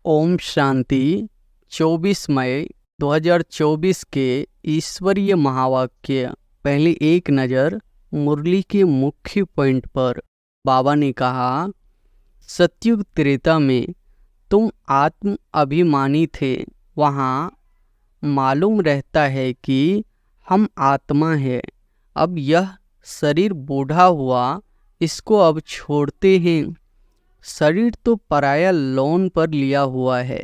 ओम शांति। 24 मई 2024 के ईश्वरीय महावाक्य। पहली एक नज़र मुरली के मुख्य पॉइंट पर। बाबा ने कहा, सतयुग त्रेता में तुम आत्म अभिमानी थे। वहाँ मालूम रहता है कि हम आत्मा है। अब यह शरीर बूढ़ा हुआ, इसको अब छोड़ते हैं। शरीर तो पराया लोन पर लिया हुआ है।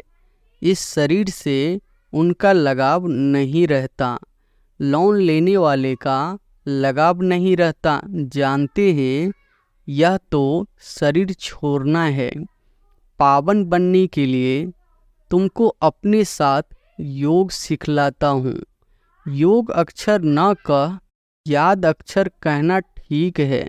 इस शरीर से उनका लगाव नहीं रहता। लोन लेने वाले का लगाव नहीं रहता। जानते हैं यह तो शरीर छोड़ना है। पावन बनने के लिए तुमको अपने साथ योग सिखलाता हूँ। योग अक्षर न कह, याद अक्षर कहना ठीक है।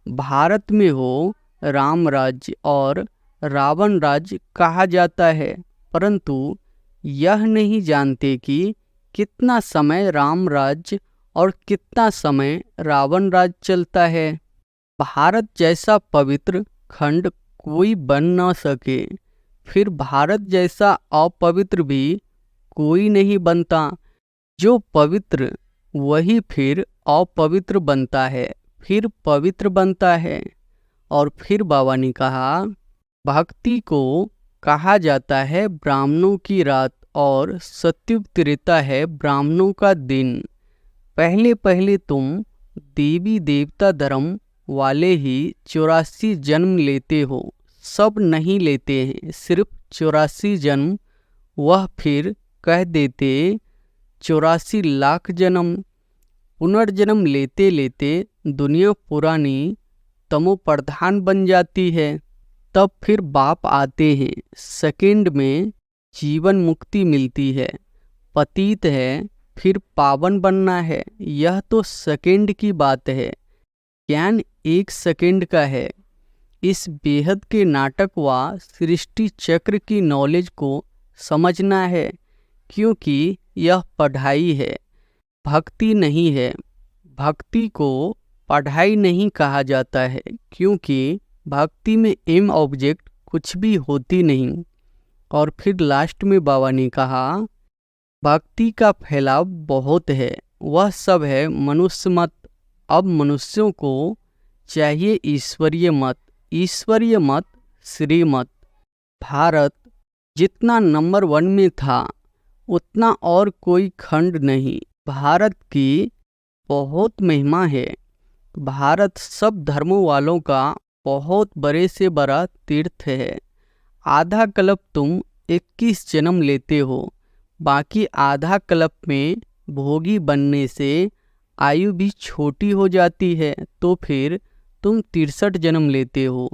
भारत में हो राम राज्य और रावण राज्य कहा जाता है, परंतु यह नहीं जानते कि कितना समय राम राज्य और कितना समय रावण राज्य चलता है। भारत जैसा पवित्र खंड कोई बन न सके, फिर भारत जैसा अपवित्र भी कोई नहीं बनता। जो पवित्र वही फिर अपवित्र बनता है, फिर पवित्र बनता है। और फिर बाबा ने कहा, भक्ति को कहा जाता है ब्राह्मणों की रात और सतयुग त्रेता है ब्राह्मणों का दिन। पहले पहले तुम देवी देवता धर्म वाले ही 84 जन्म लेते हो। सब नहीं लेते हैं, सिर्फ 84 जन्म। वह फिर कह देते 84 लाख जन्म। पुनर्जन्म लेते लेते दुनिया पुरानी तमो प्रधान बन जाती है। तब फिर बाप आते हैं। सेकंड में जीवन मुक्ति मिलती है। पतित है, फिर पावन बनना है। यह तो सेकंड की बात है। ज्ञान 1 सेकंड का है। इस बेहद के नाटक व सृष्टि चक्र की नॉलेज को समझना है, क्योंकि यह पढ़ाई है, भक्ति नहीं है। भक्ति को पढ़ाई नहीं कहा जाता है, क्योंकि भक्ति में एम ऑब्जेक्ट कुछ भी होती नहीं। और फिर लास्ट में बाबा ने कहा, भक्ति का फैलाव बहुत है, वह सब है मनुष्य मत। अब मनुष्यों को चाहिए ईश्वरीय मत। ईश्वरीय मत श्रीमत। भारत जितना नंबर 1 में था, उतना और कोई खंड नहीं। भारत की बहुत महिमा है। भारत सब धर्मों वालों का बहुत बड़े से बड़ा तीर्थ है। आधा कल्प तुम 21 जन्म लेते हो, बाकी आधा कल्प में भोगी बनने से आयु भी छोटी हो जाती है, तो फिर तुम 63 जन्म लेते हो।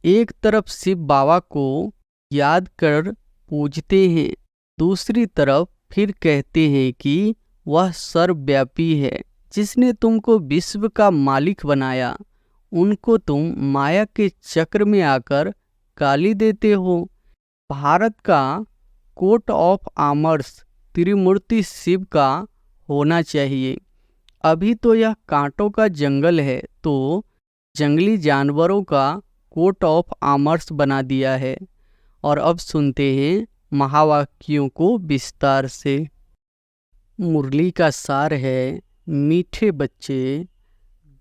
एक तरफ शिव बाबा को याद कर पूजते हैं, दूसरी तरफ फिर कहते हैं कि वह सर्वव्यापी है। जिसने तुमको विश्व का मालिक बनाया, उनको तुम माया के चक्र में आकर गाली देते हो। भारत का कोट ऑफ आर्म्स त्रिमूर्ति शिव का होना चाहिए। अभी तो यह कांटों का जंगल है, तो जंगली जानवरों का कोट ऑफ आर्म्स बना दिया है। और अब सुनते हैं महावाक्यों को विस्तार से। मुरली का सार है, मीठे बच्चे,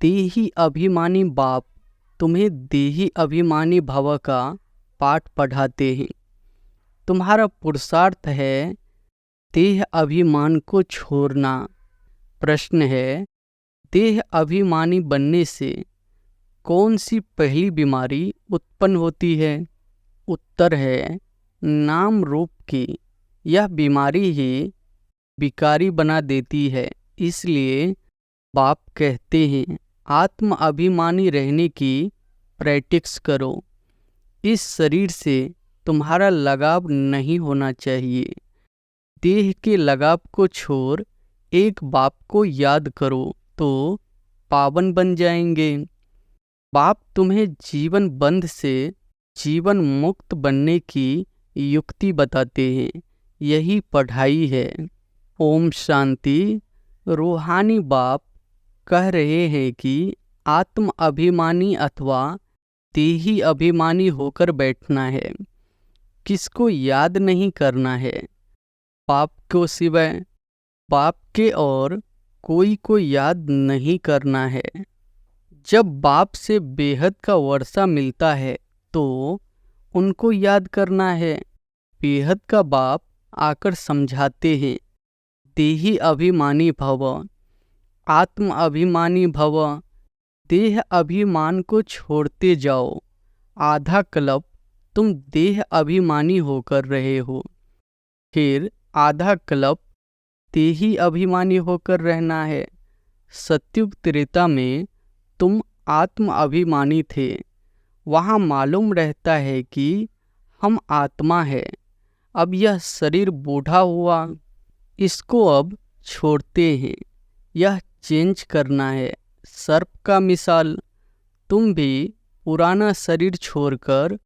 देही अभिमानी बाप तुम्हें देही अभिमानी भव का पाठ पढ़ाते हैं। तुम्हारा पुरुषार्थ है देह अभिमान को छोड़ना। प्रश्न है, देह अभिमानी बनने से कौन सी पहली बीमारी उत्पन्न होती है? उत्तर है, नाम रूप की। यह बीमारी ही विकारी बना देती है। इसलिए बाप कहते हैं, आत्म अभिमानी रहने की प्रैक्टिस करो। इस शरीर से तुम्हारा लगाव नहीं होना चाहिए। देह के लगाव को छोड़ एक बाप को याद करो तो पावन बन जाएंगे। बाप तुम्हें जीवन बंध से जीवन मुक्त बनने की युक्ति बताते हैं। यही पढ़ाई है। ओम शांति। रूहानी बाप कह रहे हैं कि आत्म अभिमानी अथवा देही अभिमानी होकर बैठना है। किसको याद नहीं करना है? बाप को सिवाय बाप के और कोई को याद नहीं करना है। जब बाप से बेहद का वर्षा मिलता है तो उनको याद करना है। बेहद का बाप आकर समझाते हैं, देही अभिमानी भव, आत्म अभिमानी भव, देह अभिमान को छोड़ते जाओ। आधा कल्प तुम देह अभिमानी होकर रहे हो, फिर आधा कल्प देही अभिमानी होकर रहना है। सत्युग त्रेता में तुम आत्म अभिमानी थे। वहाँ मालूम रहता है कि हम आत्मा है। अब यह शरीर बूढ़ा हुआ, इसको अब छोड़ते हैं। यह चेंज करना है। सर्प का मिसाल, तुम भी पुराना शरीर छोड़कर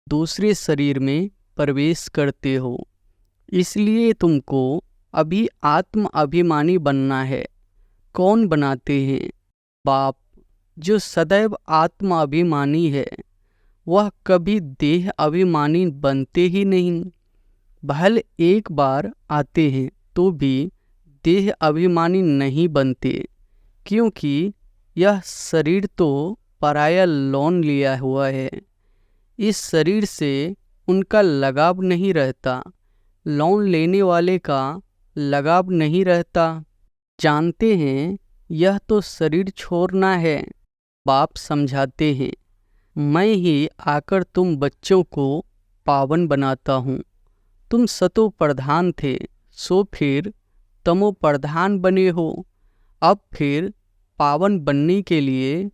दूसरे शरीर में प्रवेश करते हो। इसलिए तुमको अभी आत्म अभिमानी बनना है। कौन बनाते हैं? बाप, जो सदैव आत्म अभिमानी है। वह कभी देह अभिमानी बनते ही नहीं। भले एक बार आते हैं तो भी देह अभिमानी नहीं बनते, क्योंकि यह शरीर तो पराया लोन लिया हुआ है। इस शरीर से उनका लगाव नहीं रहता। लोन लेने वाले का लगाव नहीं रहता। जानते हैं यह तो शरीर छोड़ना है। बाप समझाते हैं, मैं ही आकर तुम बच्चों को पावन बनाता हूँ। तुम सतो प्रधान थे, सो फिर तमो प्रधान बने हो। अब फिर पावन बनने के लिए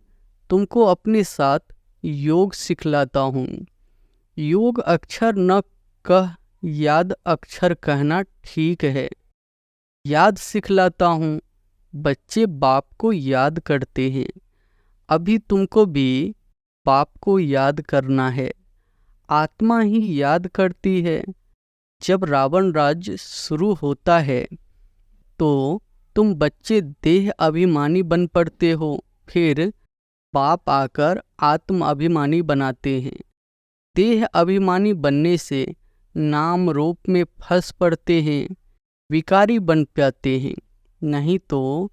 तुमको अपने साथ योग सिखलाता हूँ। योग अक्षर न कह, याद अक्षर कहना ठीक है। याद सिखलाता हूँ। बच्चे बाप को याद करते हैं। अभी तुमको भी बाप को याद करना है। आत्मा ही याद करती है। जब रावण राज्य शुरू होता है तो तुम बच्चे देह अभिमानी बन पड़ते हो। फिर बाप आकर आत्म अभिमानी बनाते हैं। देह अभिमानी बनने से नाम रूप में फंस पड़ते हैं, विकारी बन पाते हैं। नहीं तो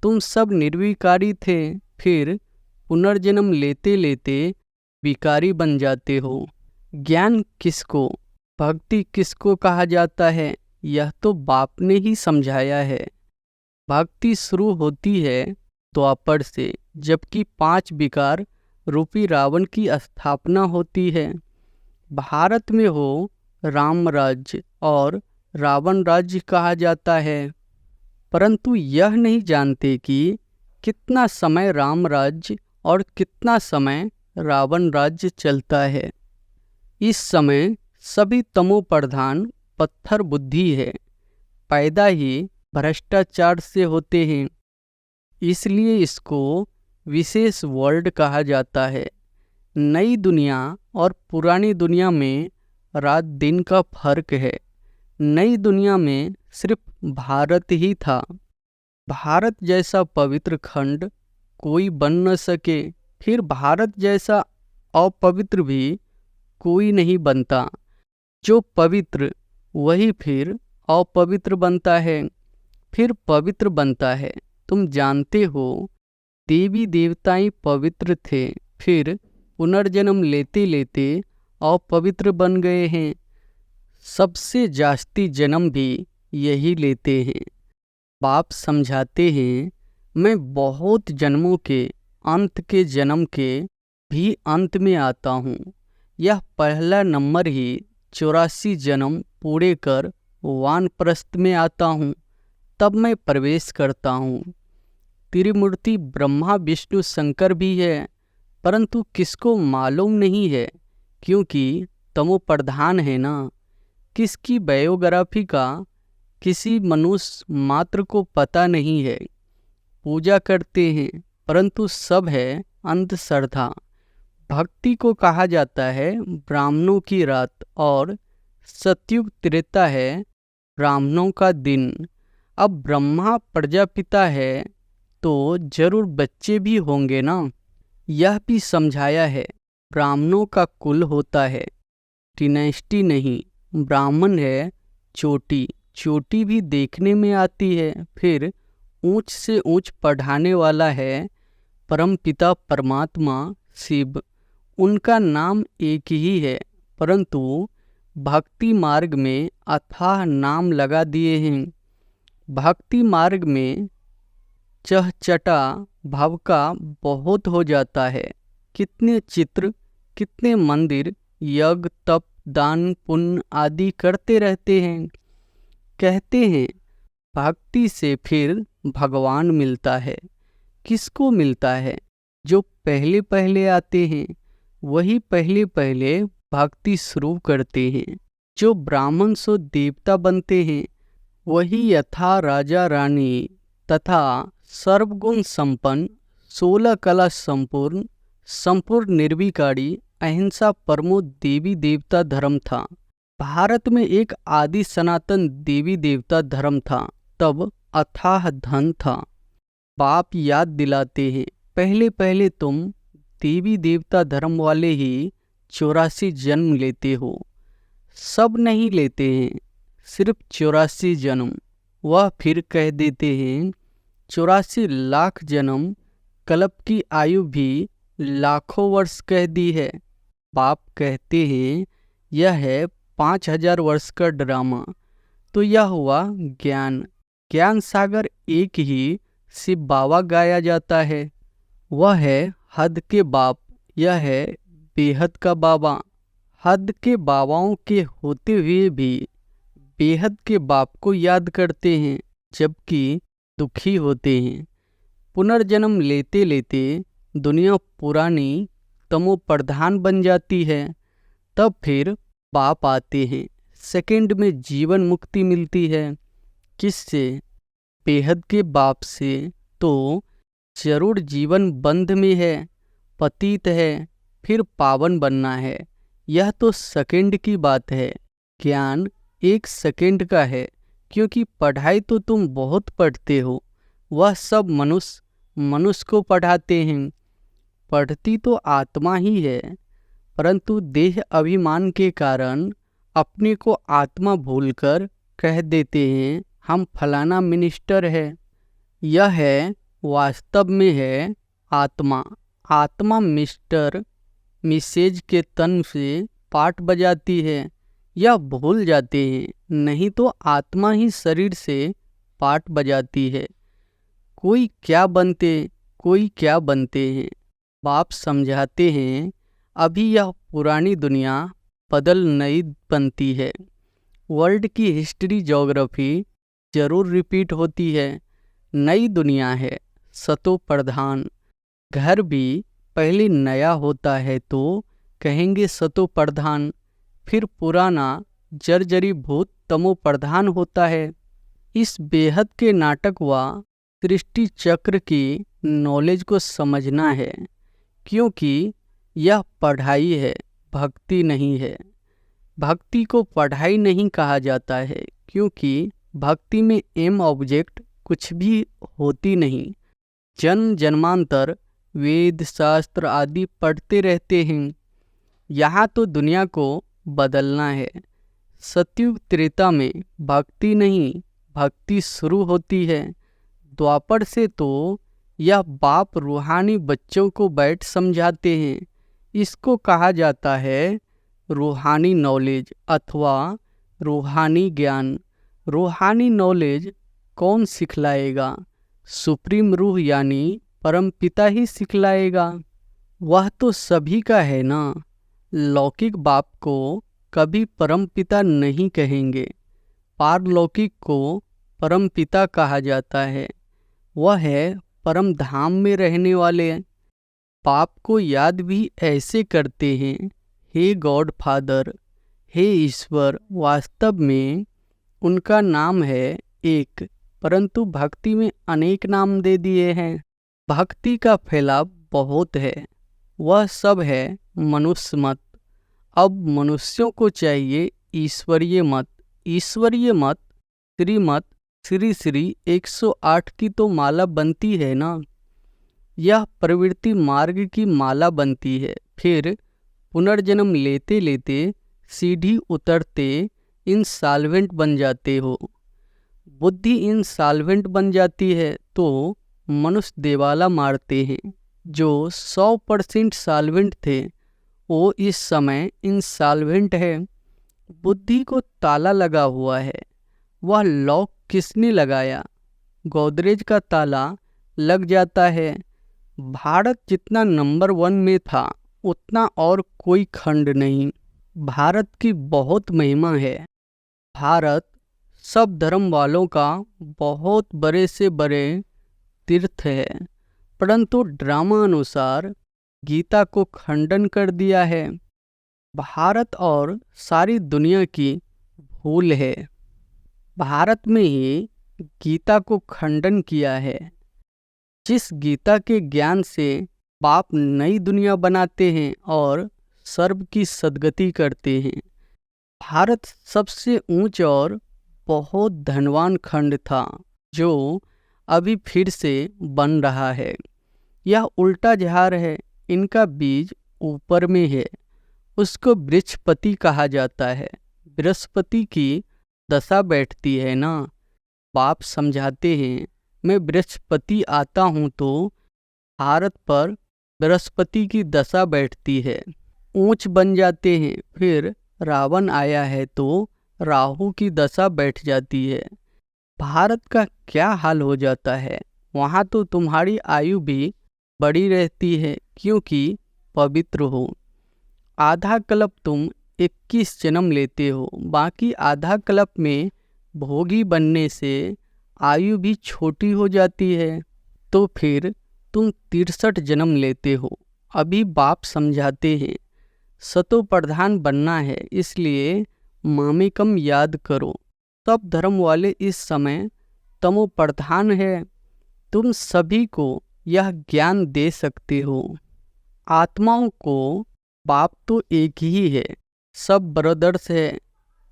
तुम सब निर्विकारी थे, फिर पुनर्जन्म लेते लेते विकारी बन जाते हो। ज्ञान किसको, भक्ति किसको कहा जाता है, यह तो बाप ने ही समझाया है। भक्ति शुरू होती है द्वापर से, जबकि 5 विकार रूपी रावण की स्थापना होती है। भारत में हो राम राज्य और रावण राज्य कहा जाता है, परंतु यह नहीं जानते कि कितना समय राम राज्य और कितना समय रावण राज्य चलता है। इस समय सभी तमो प्रधान पत्थर बुद्धि है, पैदा ही भ्रष्टाचार से होते हैं। इसलिए इसको विशेष वर्ल्ड कहा जाता है। नई दुनिया और पुरानी दुनिया में रात दिन का फर्क है। नई दुनिया में सिर्फ भारत ही था। भारत जैसा पवित्र खंड कोई बन न सके, फिर भारत जैसा अपवित्र भी कोई नहीं बनता। जो पवित्र वही फिर अपवित्र बनता है, फिर पवित्र बनता है। तुम जानते हो देवी देवताएं पवित्र थे, फिर पुनर्जन्म लेते लेते अपवित्र बन गए हैं। सबसे जास्ती जन्म भी यही लेते हैं। बाप समझाते हैं, मैं बहुत जन्मों के अंत के जन्म के भी अंत में आता हूँ। यह पहला नंबर ही 84 जन्म पूरे कर वानप्रस्थ में आता हूँ, तब मैं प्रवेश करता हूँ। त्रिमूर्ति ब्रह्मा विष्णु शंकर भी है, परंतु किसको मालूम नहीं है, क्योंकि तमो प्रधान है ना। किसकी बायोग्राफी का किसी मनुष्य मात्र को पता नहीं है। पूजा करते हैं, परंतु सब है अंधश्रद्धा। भक्ति को कहा जाता है ब्राह्मणों की रात, और सतयुग त्रेता है ब्राह्मणों का दिन। अब ब्रह्मा प्रजापिता है तो जरूर बच्चे भी होंगे ना। यह भी समझाया है ब्राह्मणों का कुल होता है, डिनेस्टी नहीं, ब्राह्मण है चोटी, चोटी भी देखने में आती है। फिर ऊंच से ऊंच पढ़ाने वाला है परमपिता परमात्मा शिव, उनका नाम एक ही है, परंतु भक्ति मार्ग में अथाह नाम लगा दिए हैं। भक्ति मार्ग में चहचटा भाव का बहुत हो जाता है। कितने चित्र, कितने मंदिर, यज्ञ, तप, दान, पुण्य आदि करते रहते हैं। कहते हैं भक्ति से फिर भगवान मिलता है। किसको मिलता है? जो पहले पहले आते हैं, वही पहले पहले भक्ति शुरू करते हैं। जो ब्राह्मण सो देवता बनते हैं, वही यथा राजा रानी तथा सर्वगुण संपन्न, 16 कला संपूर्ण, संपूर्ण निर्विकारी, अहिंसा परमो देवी देवता धर्म था। भारत में एक आदि सनातन देवी देवता धर्म था, तब अथाह धन था। बाप याद दिलाते हैं, पहले पहले तुम देवी देवता धर्म वाले ही 84 जन्म लेते हो। सब नहीं लेते हैं, सिर्फ 84 जन्म। वह फिर कह देते हैं 84 लाख जन्म, कल्प की आयु भी लाखों वर्ष कह दी है। बाप कहते हैं यह है 5000 वर्ष का ड्रामा। तो यह हुआ ज्ञान। ज्ञान सागर एक ही शिव बाबा गाया जाता है। वह है हद के बाप, यह है बेहद का बाबा। हद के बाबाओं के होते हुए भी बेहद के बाप को याद करते हैं, जबकि दुखी होते हैं। पुनर्जन्म लेते लेते दुनिया पुरानी तमो प्रधान बन जाती है। तब फिर बाप आते हैं, सेकंड में जीवन मुक्ति मिलती है। किससे? बेहद के बाप से। तो जरूर जीवन बंध में है, पतित है, फिर पावन बनना है। यह तो सेकंड की बात है। ज्ञान 1 सेकंड का है, क्योंकि पढ़ाई तो तुम बहुत पढ़ते हो। वह सब मनुष्य को पढ़ाते हैं। पढ़ती तो आत्मा ही है, परंतु देह अभिमान के कारण अपने को आत्मा भूलकर कह देते हैं हम फलाना मिनिस्टर है। यह है, वास्तव में है आत्मा। आत्मा मिस्टर मिसेज के तन से पाठ बजाती है। यह भूल जाते हैं, नहीं तो आत्मा ही शरीर से पाठ बजाती है। कोई क्या बनते हैं। बाप समझाते हैं अभी यह पुरानी दुनिया बदल नई बनती है। वर्ल्ड की हिस्ट्री ज्योग्राफी जरूर रिपीट होती है। नई दुनिया है, सतो प्रधान। घर भी पहले नया होता है तो कहेंगे सतो प्रधान, फिर पुराना जर्जरी भूत तमो प्रधान होता है। इस बेहद के नाटक व सृष्टि चक्र की नॉलेज को समझना है, क्योंकि यह पढ़ाई है, भक्ति नहीं है। भक्ति को पढ़ाई नहीं कहा जाता है, क्योंकि भक्ति में एम ऑब्जेक्ट कुछ भी होती नहीं। जन्म जन्मांतर वेद शास्त्र आदि पढ़ते रहते हैं। यहाँ तो दुनिया को बदलना है। सतयुग त्रेता में भक्ति नहीं, भक्ति शुरू होती है। द्वापर से तो यह बाप रूहानी बच्चों को बैठ समझाते हैं। इसको कहा जाता है रूहानी नॉलेज अथवा रूहानी ज्ञान। रूहानी नॉलेज कौन सिखलाएगा? सुप्रीम रूह यानी परमपिता ही सिखलाएगा। वह तो सभी का है ना। लौकिक बाप को कभी परमपिता नहीं कहेंगे। पारलौकिक को परमपिता कहा जाता है। वह है परम धाम में रहने वाले। बाप को याद भी ऐसे करते हैं, हे गॉड फादर, हे ईश्वर। वास्तव में उनका नाम है एक, परंतु भक्ति में अनेक नाम दे दिए हैं। भक्ति का फैलाव बहुत है। वह सब है मनुष्य मत। अब मनुष्यों को चाहिए ईश्वरीय मत। ईश्वरीय मत, श्रीमत, श्री श्री 108 की तो माला बनती है ना। यह प्रवृत्ति मार्ग की माला बनती है। फिर पुनर्जन्म लेते लेते सीढ़ी उतरते इंसॉल्वेंट बन जाते हो। बुद्धि इंसॉल्वेंट बन जाती है तो मनुष्य दिवाला मारते हैं। जो 100% सॉल्वेंट थे वो इस समय इंसॉल्वेंट है। बुद्धि को ताला लगा हुआ है। वह लॉक किसने लगाया? गोदरेज का ताला लग जाता है। भारत जितना नंबर 1 में था उतना और कोई खंड नहीं। भारत की बहुत महिमा है। भारत सब धर्म वालों का बहुत बड़े से बड़े तीर्थ है, परंतु ड्रामा अनुसार गीता को खंडन कर दिया है। भारत और सारी दुनिया की भूल है। भारत में ही गीता को खंडन किया है। जिस गीता के ज्ञान से बाप नई दुनिया बनाते हैं और सर्व की सद्गति करते हैं। भारत सबसे ऊंच और बहुत धनवान खंड था जो अभी फिर से बन रहा है। यह उल्टा झार है। इनका बीज ऊपर में है। उसको बृहस्पति कहा जाता है। बृहस्पति की दशा बैठती है ना। बाप समझाते हैं मैं बृहस्पति आता हूँ तो भारत पर बृहस्पति की दशा बैठती है, ऊंच बन जाते हैं। फिर रावण आया है तो राहु की दशा बैठ जाती है। भारत का क्या हाल हो जाता है। वहाँ तो तुम्हारी आयु भी बड़ी रहती है क्योंकि पवित्र हो। आधा कल्प तुम 21 जन्म लेते हो, बाकी आधा कल्प में भोगी बनने से आयु भी छोटी हो जाती है, तो फिर तुम 63 जन्म लेते हो। अभी बाप समझाते हैं सतो प्रधान बनना है, इसलिए मामेकम याद करो। सब धर्म वाले इस समय तमो प्रधान है। तुम सभी को यह ज्ञान दे सकते हो। आत्माओं को बाप तो एक ही है, सब ब्रदर्स है,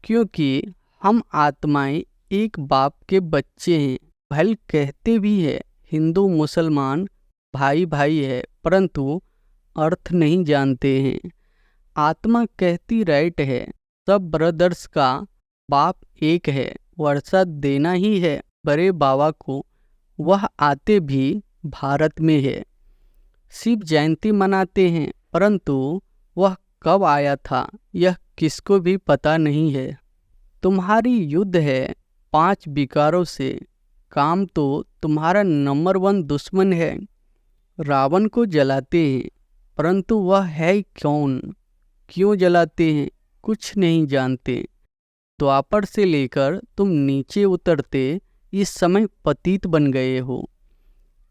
क्योंकि हम आत्माएं एक बाप के बच्चे हैं। भले कहते भी है हिंदू मुसलमान भाई भाई है, परंतु अर्थ नहीं जानते हैं। आत्मा कहती राइट है, सब ब्रदर्स का बाप एक है। वर्षा देना ही है बड़े बाबा को, वह आते भी भारत में है। शिव जयंती मनाते हैं, परंतु वह कब आया था यह किसको भी पता नहीं है। तुम्हारी युद्ध है 5 विकारों से। काम तो तुम्हारा नंबर 1 दुश्मन है। रावण को जलाते हैं, परंतु वह है कौन, क्यों जलाते हैं, कुछ नहीं जानते। द्वापर से लेकर तुम नीचे उतरते इस समय पतित बन गए हो।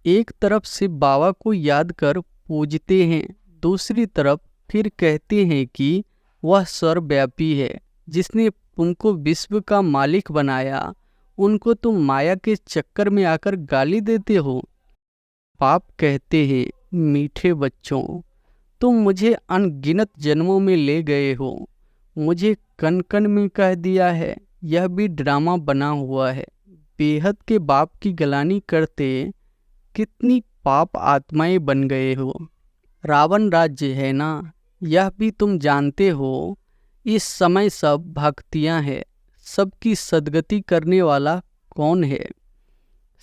एक तरफ शिव बाबा को याद कर पूजते हैं, दूसरी तरफ फिर कहते हैं कि वह सर्वव्यापी है। जिसने तुमको विश्व का मालिक बनाया, उनको तुम माया के चक्कर में आकर गाली देते हो। पाप कहते हैं मीठे बच्चों, तुम मुझे अनगिनत जन्मों में ले गए हो, मुझे कन कन में कह दिया है। यह भी ड्रामा बना हुआ है। बेहद के बाप की गलानी करते कितनी पाप आत्माएं बन गए हो। रावण राज्य है ना, यह भी तुम जानते हो। इस समय सब भक्तियां है, सबकी सद्गति करने वाला कौन है?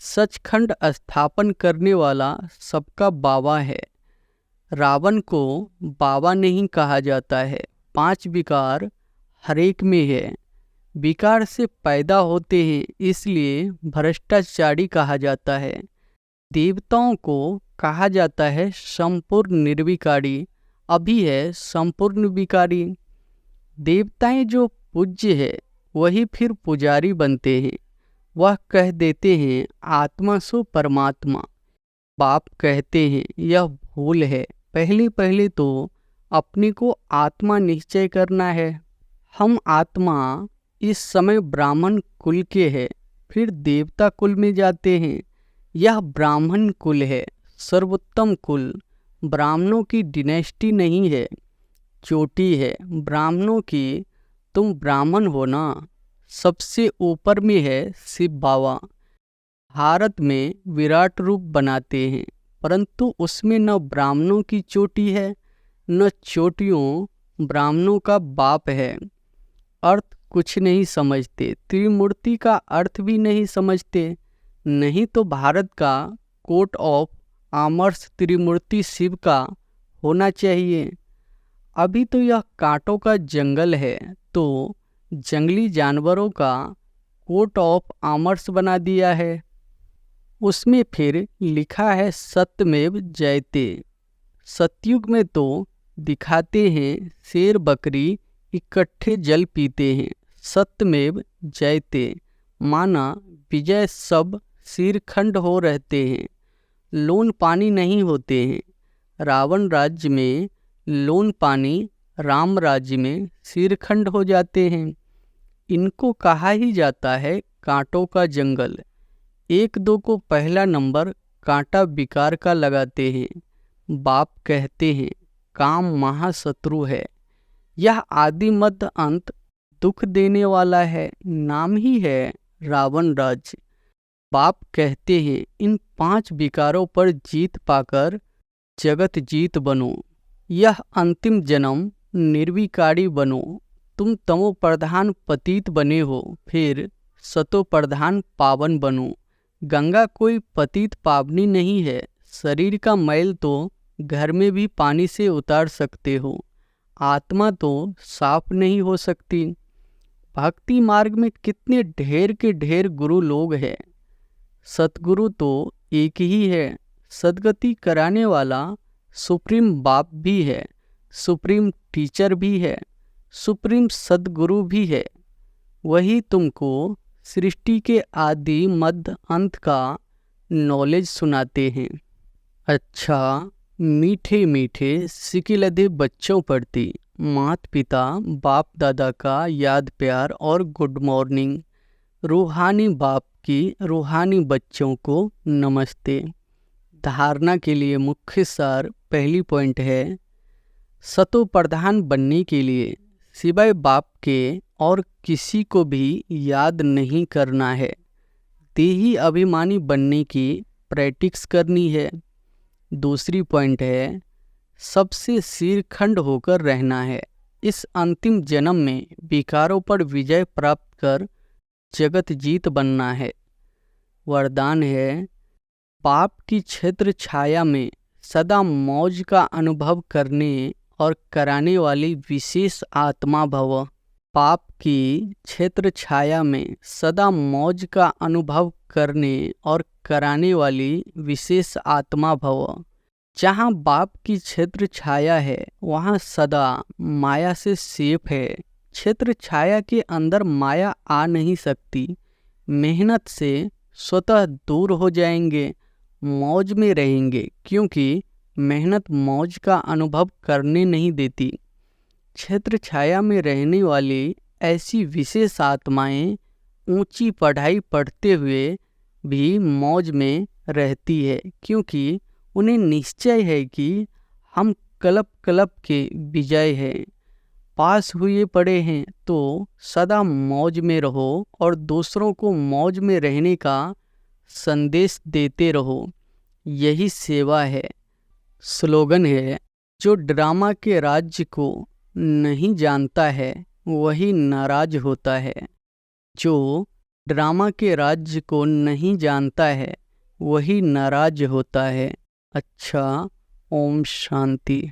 सचखंड स्थापन करने वाला सबका बाबा है। रावण को बाबा नहीं कहा जाता है। 5 विकार हरेक में है। विकार से पैदा होते हैं, इसलिए भ्रष्टाचारी कहा जाता है। देवताओं को कहा जाता है संपूर्ण निर्विकारी, अभी है संपूर्ण विकारी। देवताएं जो पूज्य है वही फिर पुजारी बनते हैं। वह कह देते हैं आत्मा सो परमात्मा। बाप कहते हैं यह भूल है। पहले पहले तो अपने को आत्मा निश्चय करना है। हम आत्मा इस समय ब्राह्मण कुल के हैं, फिर देवता कुल में जाते हैं। यह ब्राह्मण कुल है, सर्वोत्तम कुल। ब्राह्मणों की डिनेस्टी नहीं है, चोटी है ब्राह्मणों की। तुम ब्राह्मण हो ना। सबसे ऊपर में है शिव बाबा। भारत में विराट रूप बनाते हैं, परंतु उसमें न ब्राह्मणों की चोटी है न चोटियों ब्राह्मणों का बाप है। अर्थ कुछ नहीं समझते, त्रिमूर्ति का अर्थ भी नहीं समझते। नहीं तो भारत का कोट ऑफ आर्म्स त्रिमूर्ति शिव का होना चाहिए। अभी तो यह कांटों का जंगल है, तो जंगली जानवरों का कोट ऑफ आर्म्स बना दिया है। उसमें फिर लिखा है सत्यमेव जयते। सतयुग में तो दिखाते हैं शेर बकरी इकट्ठे जल पीते हैं। सत्यमेव जयते माना विजय सब सिरखंड हो रहते हैं, लोन पानी नहीं होते हैं। रावण राज्य में लोन पानी, राम राज्य में सिरखंड हो जाते हैं। इनको कहा ही जाता है कांटों का जंगल। एक दो को पहला नंबर कांटा विकार का लगाते हैं। बाप कहते हैं काम महाशत्रु है, यह आदि मध्य अंत दुख देने वाला है, नाम ही है रावण राज्य। बाप कहते हैं इन 5 विकारों पर जीत पाकर जगत जीत बनो। यह अंतिम जन्म निर्विकारी बनो। तुम तमो प्रधान पतित बने हो, फिर सतो प्रधान पावन बनो। गंगा कोई पतित पावनी नहीं है। शरीर का मैल तो घर में भी पानी से उतार सकते हो, आत्मा तो साफ नहीं हो सकती। भक्ति मार्ग में कितने ढेर के ढेर गुरु लोग हैं, सतगुरु तो एक ही है। सदगति कराने वाला सुप्रीम बाप भी है, सुप्रीम टीचर भी है, सुप्रीम सदगुरु भी है। वही तुमको सृष्टि के आदि मध्य अंत का नॉलेज सुनाते हैं। अच्छा, मीठे मीठे सिकिलधे बच्चों प्रति माता पिता बाप दादा का याद प्यार और गुड मॉर्निंग। रूहानी बाप की रूहानी बच्चों को नमस्ते। धारणा के लिए मुख्य सार पहली पॉइंट है, सतो प्रधान बनने के लिए सिवाय बाप के और किसी को भी याद नहीं करना है। देही अभिमानी बनने की प्रैक्टिस करनी है। दूसरी पॉइंट है, सबसे सिरखंड होकर रहना है। इस अंतिम जन्म में विकारों पर विजय प्राप्त कर जगत जीत बनना है। वरदान है, पाप की क्षेत्र छाया में सदा मौज का अनुभव करने और कराने वाली विशेष आत्मा भव। पाप की क्षेत्र छाया में सदा मौज का अनुभव करने और कराने वाली विशेष आत्मा भव। जहाँ बाप की क्षेत्र छाया है, वहाँ सदा माया से सेफ है। क्षेत्र छाया के अंदर माया आ नहीं सकती। मेहनत से स्वतः दूर हो जाएंगे, मौज में रहेंगे, क्योंकि मेहनत मौज का अनुभव करने नहीं देती। क्षेत्र छाया में रहने वाली ऐसी विशेष आत्माएं ऊंची पढ़ाई पढ़ते हुए भी मौज में रहती है, क्योंकि उन्हें निश्चय है कि हम कल्प कल्प के विजय हैं। पास हुए पड़े हैं तो सदा मौज में रहो और दूसरों को मौज में रहने का संदेश देते रहो। यही सेवा है। स्लोगन है, जो ड्रामा के राज्य को नहीं जानता है वही नाराज होता है। जो ड्रामा के राज्य को नहीं जानता है वही नाराज होता है। अच्छा, ओम शांति।